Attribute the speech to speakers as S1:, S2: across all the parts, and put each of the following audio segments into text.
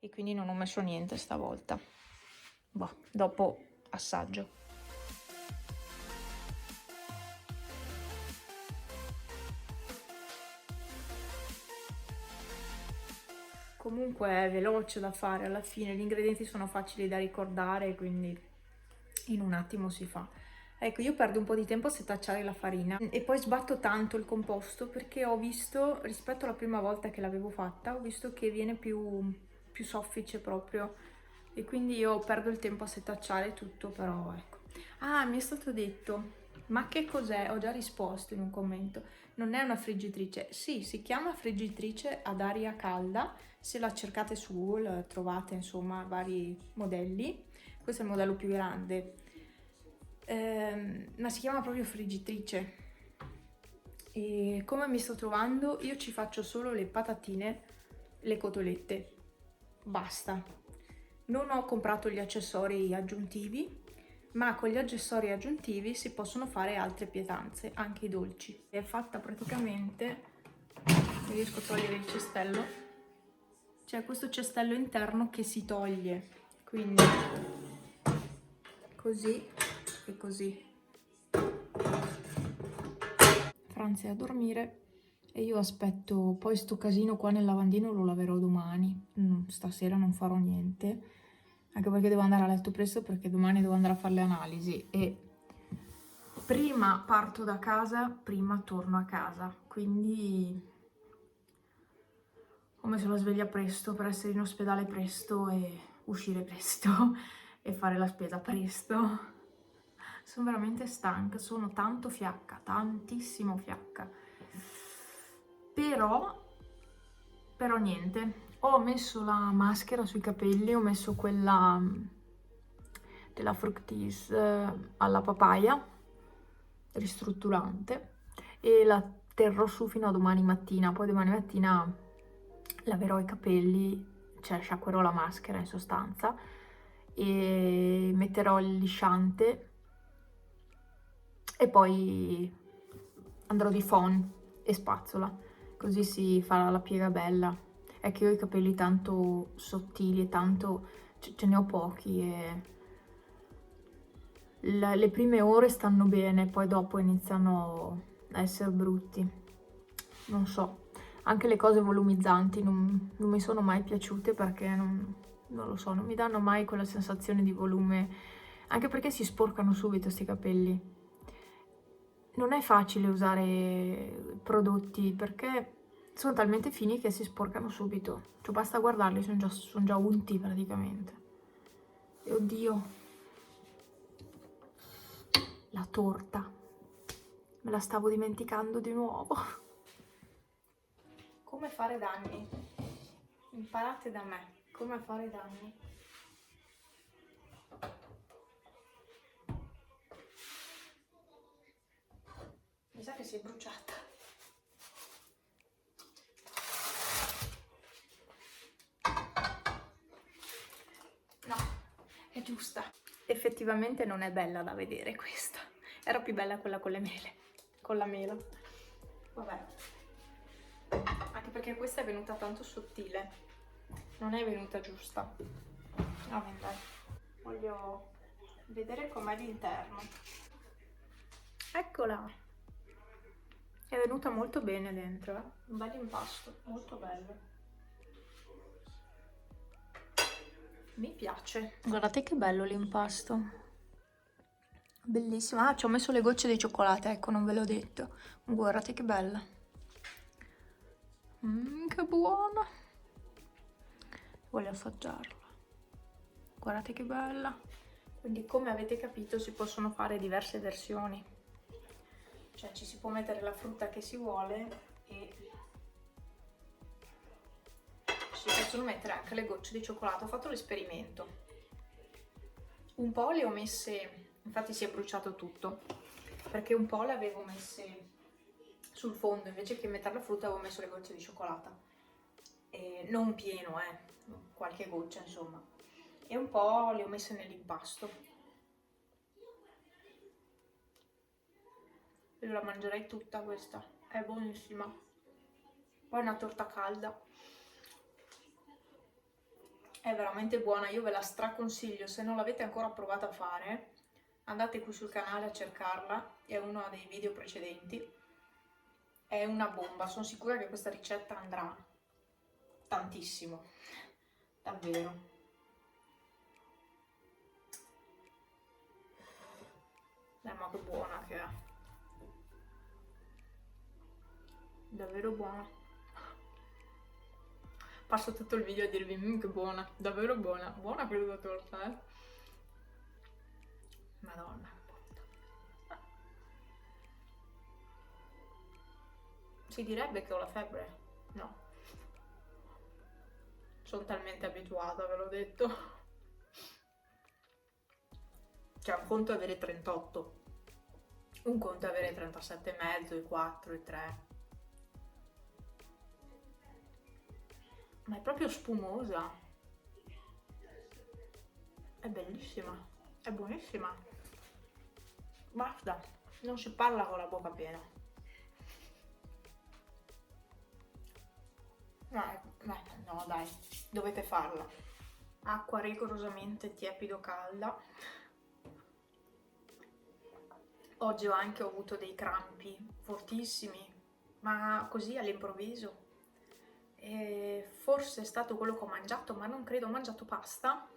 S1: e quindi non ho messo niente stavolta. Boh, dopo assaggio. Comunque è veloce da fare alla fine, gli ingredienti sono facili da ricordare, quindi in un attimo si fa. Ecco, io perdo un po' di tempo a setacciare la farina e poi sbatto tanto il composto perché ho visto, rispetto alla prima volta che l'avevo fatta, ho visto che viene più soffice proprio, e quindi io perdo il tempo a setacciare tutto, però ecco. Ah, mi è stato detto, ma che cos'è? Ho già risposto in un commento. Non è una friggitrice. Sì, si chiama friggitrice ad aria calda. Se la cercate su Google trovate insomma vari modelli. Questo è il modello più grande. Ma si chiama proprio friggitrice. E come mi sto trovando? Io ci faccio solo le patatine, le cotolette. Basta. Non ho comprato gli accessori aggiuntivi, ma con gli accessori aggiuntivi si possono fare altre pietanze, anche i dolci. È fatta praticamente, riesco a togliere il cestello, c'è questo cestello interno che si toglie, quindi così e così. Franz è a dormire e io aspetto, poi sto casino qua nel lavandino lo laverò domani, stasera non farò niente, anche perché devo andare a letto presto perché domani devo andare a fare le analisi e prima parto da casa, prima torno a casa, quindi ho messo la sveglia presto per essere in ospedale presto e uscire presto e fare la spesa presto. Sono veramente stanca, sono tanto fiacca, tantissimo fiacca. Però niente, ho messo la maschera sui capelli, ho messo quella della Fructis alla papaya, ristrutturante, e la terrò su fino a domani mattina, poi domani mattina laverò i capelli, cioè sciacquerò la maschera in sostanza, e metterò il lisciante e poi andrò di phon e spazzola, così si farà la piega bella. È che io ho i capelli tanto sottili e tanto, ce ne ho pochi e le prime ore stanno bene, poi dopo iniziano a essere brutti. Non so, anche le cose volumizzanti non mi sono mai piaciute perché non lo so, non mi danno mai quella sensazione di volume, anche perché si sporcano subito sti capelli. Non è facile usare prodotti perché sono talmente fini che si sporcano subito. Cioè basta guardarli, sono già unti praticamente. E oddio, la torta. Me la stavo dimenticando di nuovo. Come fare danni? Imparate da me. Come fare danni? Mi sa che si è bruciata. No, è giusta. Effettivamente non è bella da vedere questa. Era più bella quella con le mele. Con la mela. Vabbè. Anche perché questa è venuta tanto sottile. Non è venuta giusta. Vabbè, dai. Voglio vedere com'è l'interno. Eccola! È venuta molto bene dentro, eh? Un bel impasto, molto bello. Mi piace. Guardate che bello l'impasto. Bellissimo. Ah, ci ho messo le gocce di cioccolato, ecco, non ve l'ho detto. Guardate che bella. Che buona. Voglio assaggiarla. Guardate che bella. Quindi, come avete capito, si possono fare diverse versioni. Cioè, ci si può mettere la frutta che si vuole e si possono mettere anche le gocce di cioccolato. Ho fatto l'esperimento. Un po' le ho messe, infatti si è bruciato tutto, perché un po' le avevo messe sul fondo, invece che mettere la frutta avevo messo le gocce di cioccolato. E non pieno, qualche goccia insomma. E un po' le ho messe nell'impasto. Io la mangerei tutta questa, è buonissima. Poi è una torta calda. È veramente buona, io ve la straconsiglio, se non l'avete ancora provata a fare, andate qui sul canale a cercarla, è uno dei video precedenti. È una bomba, sono sicura che questa ricetta andrà tantissimo, davvero. Ma che buona che è, davvero buona. Passo tutto il video a dirvi che buona, davvero buona, buona quella torta, Madonna. Si direbbe che ho la febbre? No. Sono talmente abituata, ve l'ho detto. Cioè, un conto è avere 38, un conto è avere 37,5, i 4, i 3. Ma è proprio spumosa. È bellissima, è buonissima. Basta, non si parla con la bocca piena. No, dai, dovete farla. Acqua rigorosamente tiepido calda. Oggi anche ho avuto dei crampi fortissimi, ma così all'improvviso. E forse è stato quello che ho mangiato, ma non credo. Ho mangiato pasta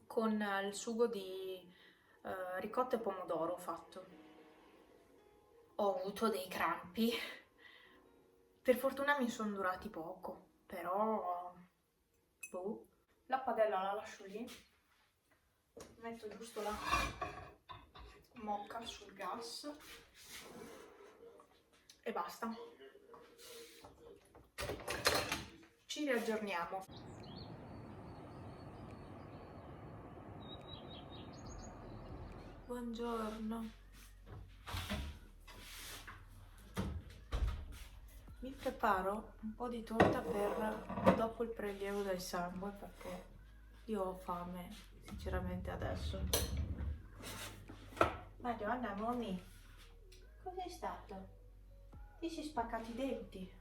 S1: con il sugo di ricotta e pomodoro fatto. Ho avuto dei crampi. Per fortuna mi sono durati poco, però boh. La padella la lascio lì, metto giusto la mocca sul gas e basta. Ci riaggiorniamo. Buongiorno. Mi preparo un po' di torta per dopo il prelievo del sangue, perché io ho fame sinceramente adesso. Madonna, mommy, cos'è stato? Ti si spaccati i denti?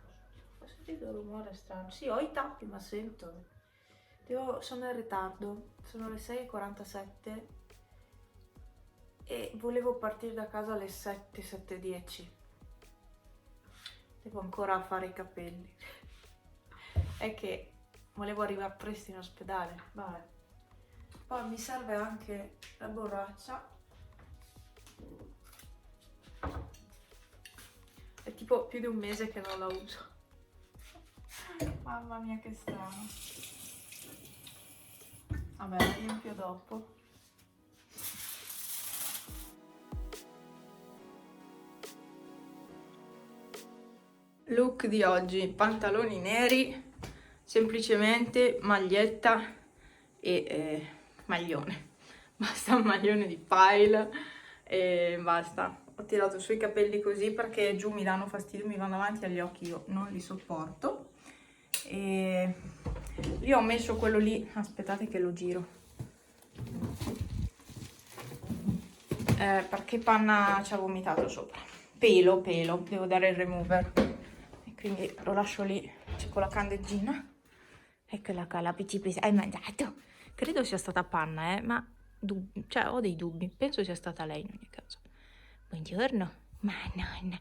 S1: Ho sentito un rumore strano. Sì, ho i tappi, ma sento. Sono in ritardo, sono le 6:47 e volevo partire da casa alle 7, 7:10. Devo ancora fare i capelli. È che volevo arrivare presto in ospedale. Vabbè. Poi mi serve anche la borraccia. È tipo più di un mese che non la uso. Mamma mia, che strano. Vabbè, la riempio dopo. Look di oggi: pantaloni neri, semplicemente maglietta e maglione. Basta, un maglione di Pile e basta. Ho tirato sui capelli così perché giù mi danno fastidio, mi vanno davanti agli occhi, io non li sopporto. E io ho messo quello lì, aspettate che lo giro, perché Panna ci ha vomitato sopra. Pelo, devo dare il remover e quindi lo lascio lì. C'è con la candeggina. Eccola qua, la PC, hai mangiato? Credo sia stata Panna, ma cioè ho dei dubbi, penso sia stata lei in ogni caso. Buongiorno. Ma nonna,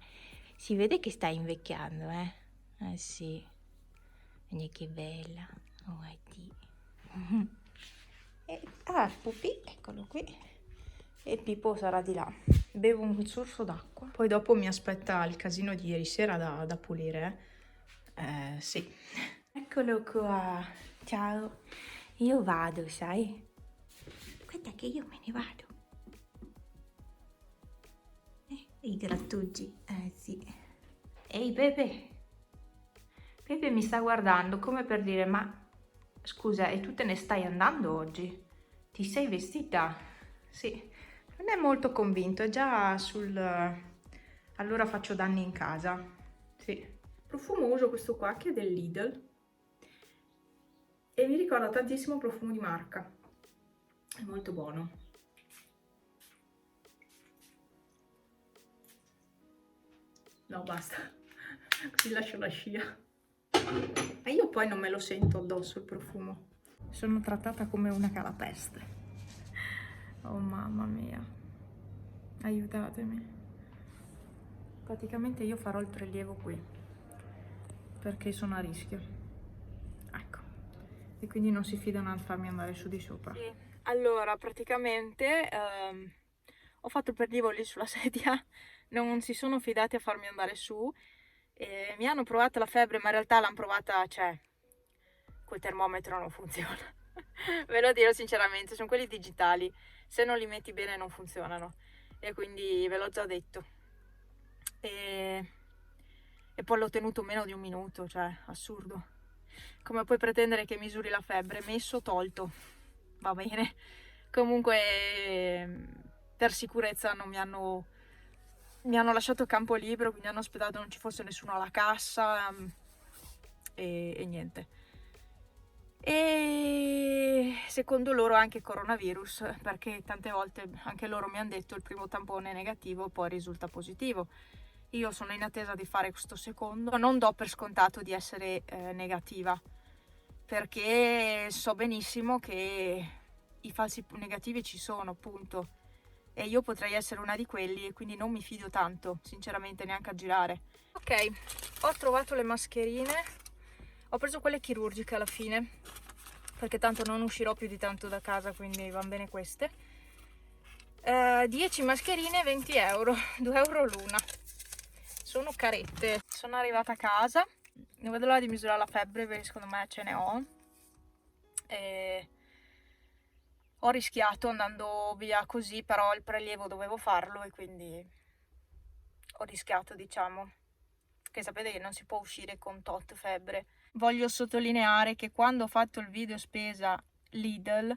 S1: si vede che stai invecchiando, eh sì. Guarda che bella. Oh, Pupi, eccolo qui. E Pippo sarà di là. Bevo un sorso d'acqua. Poi dopo mi aspetta il casino di ieri sera da pulire. Sì. Eccolo qua. Ciao. Io vado, sai? Guarda che io me ne vado. I grattugi. Sì. Ehi, Pepe. Pepe mi sta guardando come per dire: ma scusa, e tu te ne stai andando oggi? Ti sei vestita? Sì. Non è molto convinto, è già sul allora faccio danni in casa. Sì. Profumo uso questo qua che è del Lidl e mi ricorda tantissimo il profumo di Marca. È molto buono. No, basta. Così lascio la scia. Ma io poi non me lo sento addosso il profumo. Sono trattata come una calapeste. Oh mamma mia, aiutatemi. Praticamente io farò il prelievo qui perché sono a rischio, ecco, e quindi non si fidano a farmi andare su di sopra. Sì. Allora praticamente ho fatto il prelievo lì sulla sedia, non si sono fidati a farmi andare su, e mi hanno provato la febbre, ma in realtà l'hanno provata, cioè col termometro non funziona. Ve lo dirò sinceramente, sono quelli digitali, se non li metti bene non funzionano, e quindi ve l'ho già detto. E poi l'ho tenuto meno di un minuto, cioè assurdo. Come puoi pretendere che misuri la febbre? Messo, tolto, va bene. Comunque per sicurezza non mi hanno lasciato campo libero, quindi hanno aspettato non ci fosse nessuno alla cassa, e niente. E secondo loro anche coronavirus, perché tante volte anche loro mi hanno detto il primo tampone è negativo, poi risulta positivo. Io sono in attesa di fare questo secondo, non do per scontato di essere negativa, perché so benissimo che i falsi negativi ci sono, appunto, e io potrei essere una di quelli, e quindi non mi fido tanto, sinceramente, neanche a girare. Ok, ho trovato le mascherine, ho preso quelle chirurgiche alla fine, perché tanto non uscirò più di tanto da casa, quindi van bene queste. 10 mascherine, 20 euro, 2 euro l'una. Sono carette. Sono arrivata a casa, non vedo l'ora di misurare la febbre perché secondo me ce ne ho. E ho rischiato andando via così, però il prelievo dovevo farlo e quindi ho rischiato, diciamo, che sapete che non si può uscire con tot febbre. Voglio sottolineare che quando ho fatto il video spesa Lidl,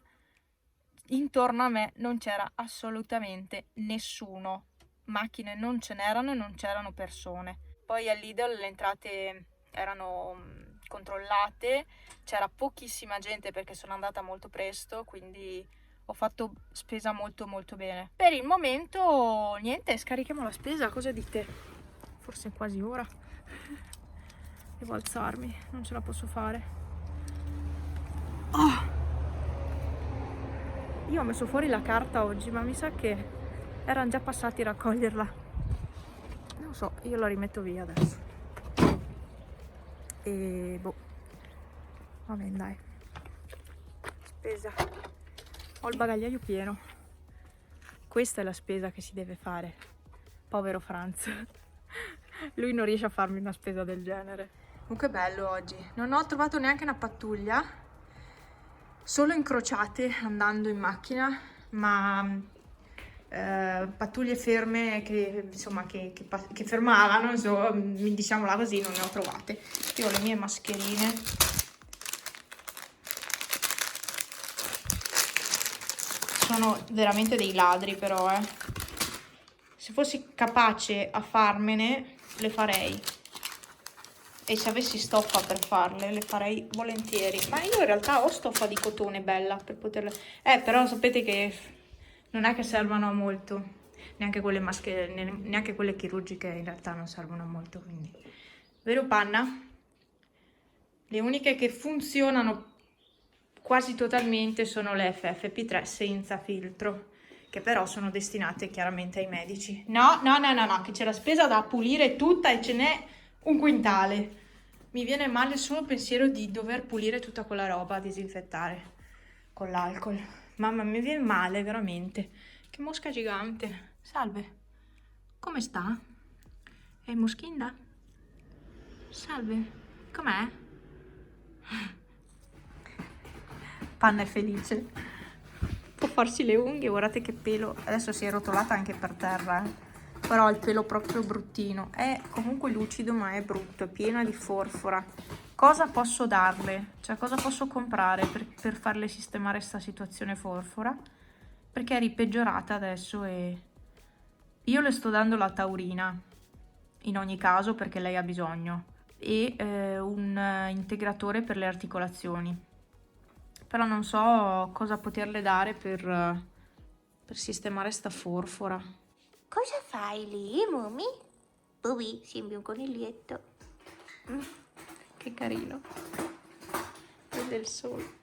S1: intorno a me non c'era assolutamente nessuno. Macchine non ce n'erano e non c'erano persone. Poi al Lidl le entrate erano controllate, c'era pochissima gente perché sono andata molto presto, quindi ho fatto spesa molto molto bene. Per il momento niente, scarichiamo la spesa, cosa dite? Forse è quasi ora. Devo alzarmi, non ce la posso fare. Oh! Io ho messo fuori la carta oggi, ma mi sa che erano già passati a raccoglierla. Non so, io la rimetto via adesso. E boh. Va bene, dai. Spesa. Ho il bagagliaio pieno. Questa è la spesa che si deve fare. Povero Franz. Lui non riesce a farmi una spesa del genere. Comunque bello oggi. Non ho trovato neanche una pattuglia. Solo incrociate andando in macchina, ma pattuglie ferme che insomma che fermavano, insomma, diciamola così, non ne ho trovate. Io ho le mie mascherine. Sono veramente dei ladri, però, se fossi capace a farmene le farei, e se avessi stoffa per farle le farei volentieri, ma io in realtà ho stoffa di cotone bella per poterle, però sapete che non è che servono a molto, neanche quelle maschere, neanche quelle chirurgiche in realtà non servono a molto, quindi, vero Panna? Le uniche che funzionano quasi totalmente sono le FFP3 senza filtro, che però sono destinate chiaramente ai medici. No, che c'è la spesa da pulire tutta e ce n'è un quintale. Mi viene male il solo pensiero di dover pulire tutta quella roba, disinfettare con l'alcol. Mamma, mi viene male veramente. Che mosca gigante. Salve, come sta? È moschinda? Salve, com'è? Panna è felice. Può farsi le unghie, guardate che pelo. Adesso si è rotolata anche per terra, però ha il pelo proprio bruttino. È comunque lucido, ma è brutto, è pieno di forfora. Cosa posso darle? Cioè, cosa posso comprare per farle sistemare questa situazione forfora? Perché è ripeggiorata adesso e io le sto dando la taurina, in ogni caso, perché lei ha bisogno, e un integratore per le articolazioni. Però non so cosa poterle dare per sistemare sta forfora.
S2: Cosa fai lì, Mumi? Bubi, sembri un coniglietto.
S1: Che carino. Vede il sole.